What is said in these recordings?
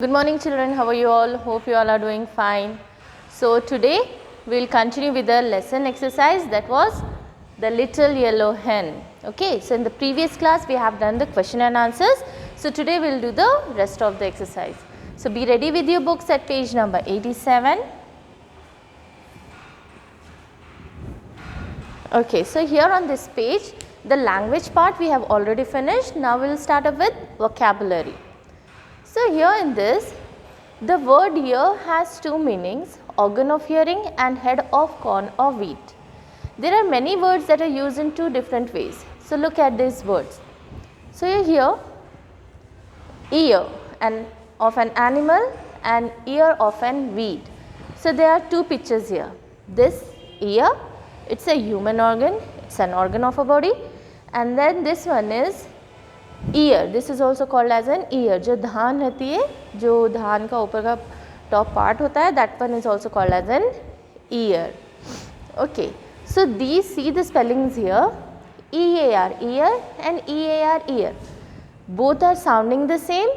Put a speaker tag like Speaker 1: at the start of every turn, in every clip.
Speaker 1: Good morning children, how are you all? Hope you all are doing fine. So today we will continue with the lesson exercise, that was the little yellow hen. Okay, so in the previous class we have done the question and answers. So today we will do the rest of the exercise. So be ready with your books at page number 87. Okay, so here on this page the language part we have already finished. Now we will start up with vocabulary. So here in this, the word ear has two meanings, organ of hearing and head of corn or wheat. There are many words that are used in two different ways. So look at these words. So you hear ear of an animal and ear of an weed. So there are two pictures here. This ear, it's a human organ, it's an organ of a body, and then this one is ear. This is also called as an ear. जो धान रहती है, जो धान का ऊपर का top part होता है, that one is also called as an ear. Okay, so the see the spellings here, EAR ear and EAR ear. Both are sounding the same,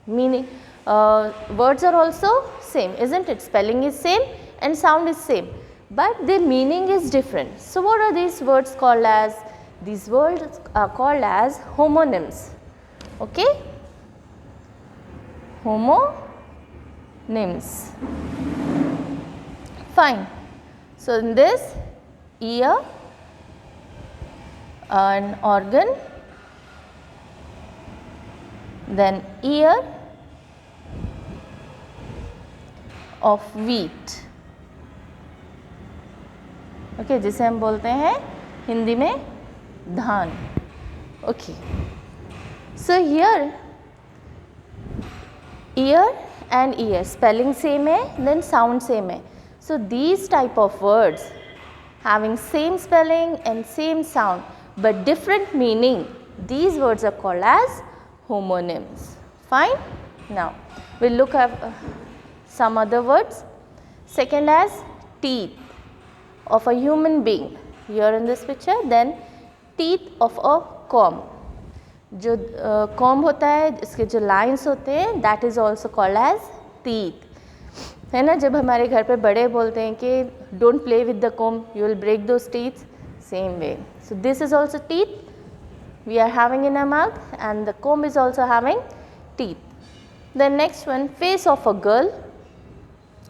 Speaker 1: meaning words are also same, isn't it? Spelling is same and sound is same, but the meaning is different. So what are these words called as? These words are called as homonyms. Okay, homonyms. Fine. So in this, ear, an organ, then ear of wheat. Okay, जिसे हम बोलते हैं हिंदी में धान. Okay, so here ear and ear, spelling same है, then sound same है. So these type of words having same spelling and same sound but different meaning, these words are called as homonyms. Fine. Now we'll look at some other words. Second as teeth of a human being, here in this picture. Then teeth of a comb. जो comb होता है, इसके जो lines होते हैं, that is also called as teeth. है ना, जब हमारे घर पे बड़े बोलते हैं कि don't play with the comb, you will break those teeth. Same way. So this is also teeth we are having in our mouth, and the comb is also having teeth. The next one, face of a girl.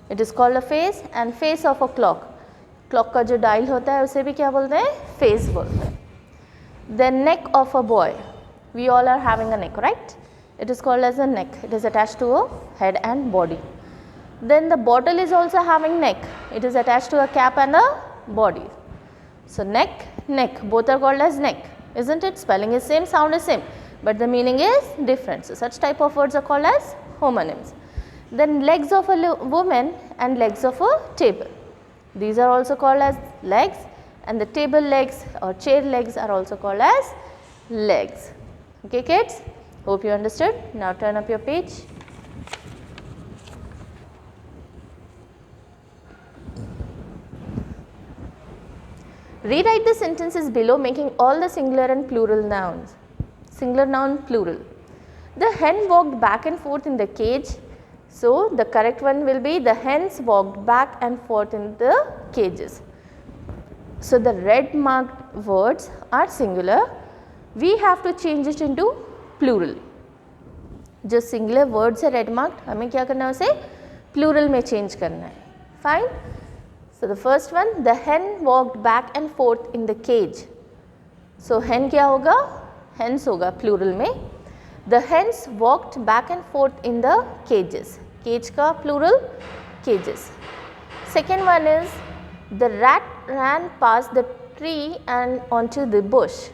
Speaker 1: It is called a face, and face of a clock. Clock का जो dial होता है उसे भी क्या बोलते हैं? Face बोलते हैं. The neck of a boy. We all are having a neck, right? It is called as a neck. It is attached to a head and body. Then the bottle is also having neck. It is attached to a cap and a body. So neck, neck, both are called as neck, isn't it? Spelling is same, sound is same, but the meaning is different. So such type of words are called as homonyms. Then legs of a woman and legs of a table. These are also called as legs, and the table legs or chair legs are also called as legs. Okay kids, hope you understood. Now turn up your page. Rewrite the sentences below, making all the singular and plural nouns. Singular noun, plural. The hen walked back and forth in the cage. So the correct one will be the hens walked back and forth in the cages. So the red marked words are singular. We have to change it into plural. जो singular words है red marked, हमें क्या करना है उसे plural में change करना है. Fine. So the first one, the hen walked back and forth in the cage. So hen क्या होगा? Hens होगा plural में. The hens walked back and forth in the cages. Cage का plural, cages. Second one is the rat ran past the tree and onto the bush.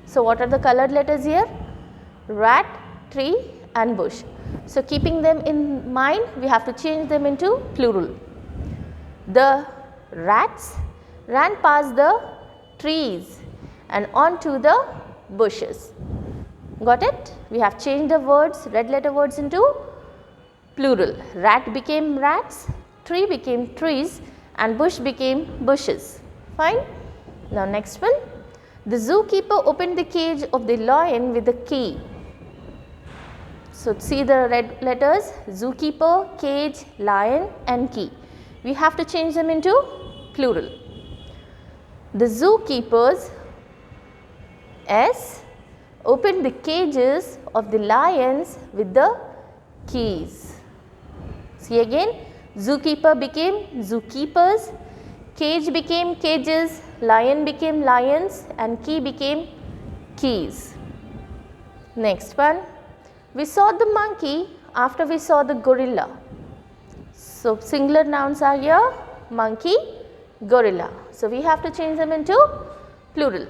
Speaker 1: So what are the colored letters here? Rat, tree and bush. So keeping them in mind, we have to change them into plural. The rats ran past the trees and onto the bushes. Got it? We have changed the words, red letter words into plural. Rat became rats, tree became trees, and bush became bushes. Fine. Now next one. The zookeeper opened the cage of the lion with a key. So see the red letters, zookeeper, cage, lion and key. We have to change them into plural. The zookeepers, S, opened the cages of the lions with the keys. See again, zookeeper became zookeepers, cage became cages, lion became lions and key became keys. Next one, we saw the monkey after we saw the gorilla. So singular nouns are here, monkey, gorilla. So we have to change them into plural.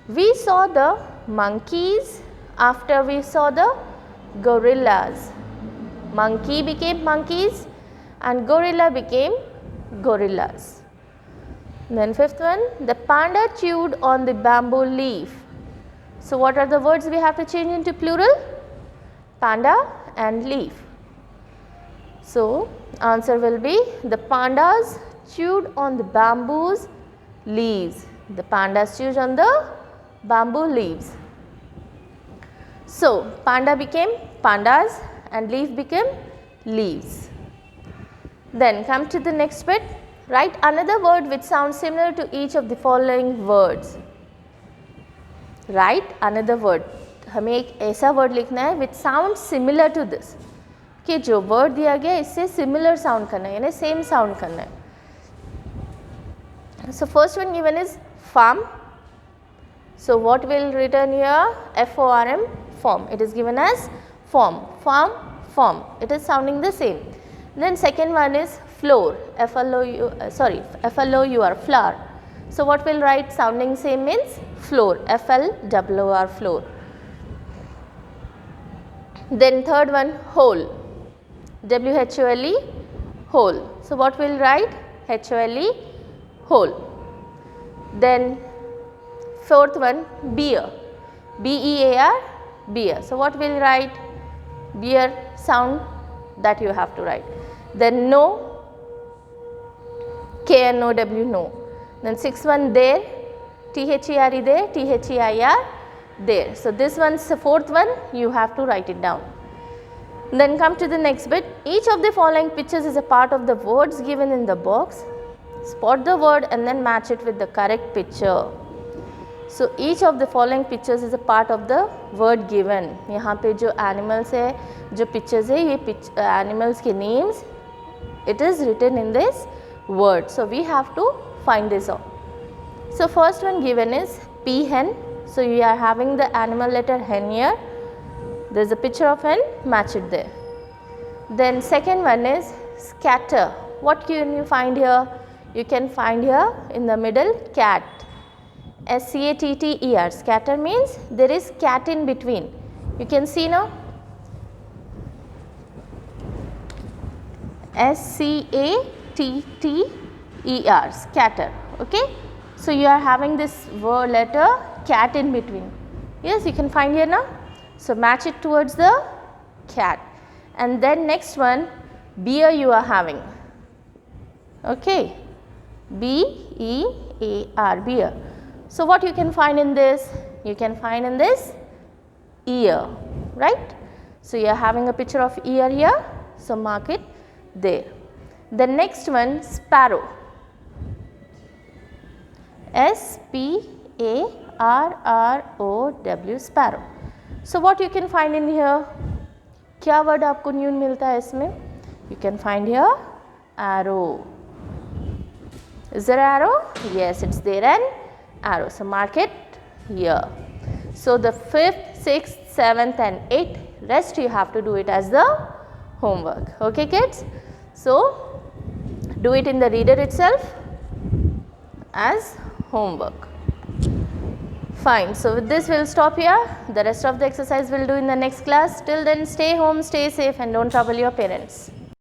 Speaker 1: We saw the monkeys after we saw the gorillas. Monkey became monkeys and gorilla became gorillas. Then fifth one, the panda chewed on the bamboo leaf. So what are the words we have to change into plural? Panda and leaf. So answer will be the pandas chewed on the bamboo's leaves. The pandas chewed on the bamboo leaves. So panda became pandas and leaf became leaves. Then come to the next bit. Write another word which sounds similar to each of the following words. Write another word. हमें एक ऐसा word लिखना है which sounds similar to this. कि जो word दिया गया इससे similar sound करना है यानी same sound करना है. So first one given is farm. So what will written here? F-O-R-M, form. It is given as form. Farm, form. It is sounding the same. Then second one is floor. F-L-O-U-R, flower. So what will write sounding same means floor. F-L-O-O-R, floor. Then third one, hole. W-H-O-L-E, hole. So what will write? H-O-L-E, hole. Then fourth one, beer. B-E-A-R, beer. So what will write? Beer sound that you have to write. Then no, K-N-O-W, no. Then sixth one, there, T-H-E-R-E, there, T-H-E-I-R, there. So this one's the fourth one, you have to write it down. Then come to the next bit. Each of the following pictures is a part of the words given in the box. Spot the word and then match it with the correct picture. So each of the following pictures is a part of the word given. यहाँ पे जो animals है, जो pictures है, ये animals के names, it is written in this word. So we have to find this out. So first one given is peahen. So you are having the animal letter hen here. There is a picture of hen, match it there. Then second one is scatter. What can you find here? You can find here in the middle cat. S-C-A-T-T-E-R. Scatter means there is cat in between. You can see now. S-C-A-T-T-E-R. Scatter. Okay. So you are having this word letter cat in between. Yes, you can find here now. So match it towards the cat. And then next one, beer you are having. Okay. B-E-A-R, beer. So what you can find in this? You can find in this ear, right? So you are having a picture of ear here. So mark it there. The next one, sparrow. S-P-A-R-R-O-W, sparrow. So what you can find in here? क्या word आपको न्यून मिलता है इसमें? You can find here arrow. Is there arrow? Yes, it's there an arrow. So mark it here. So the 5th, 6th, 7th and 8th rest you have to do it as the homework. Okay kids? So do it in the reader itself as homework. Fine. So with this we'll stop here. The rest of the exercise we'll do in the next class. Till then stay home, stay safe and don't trouble your parents.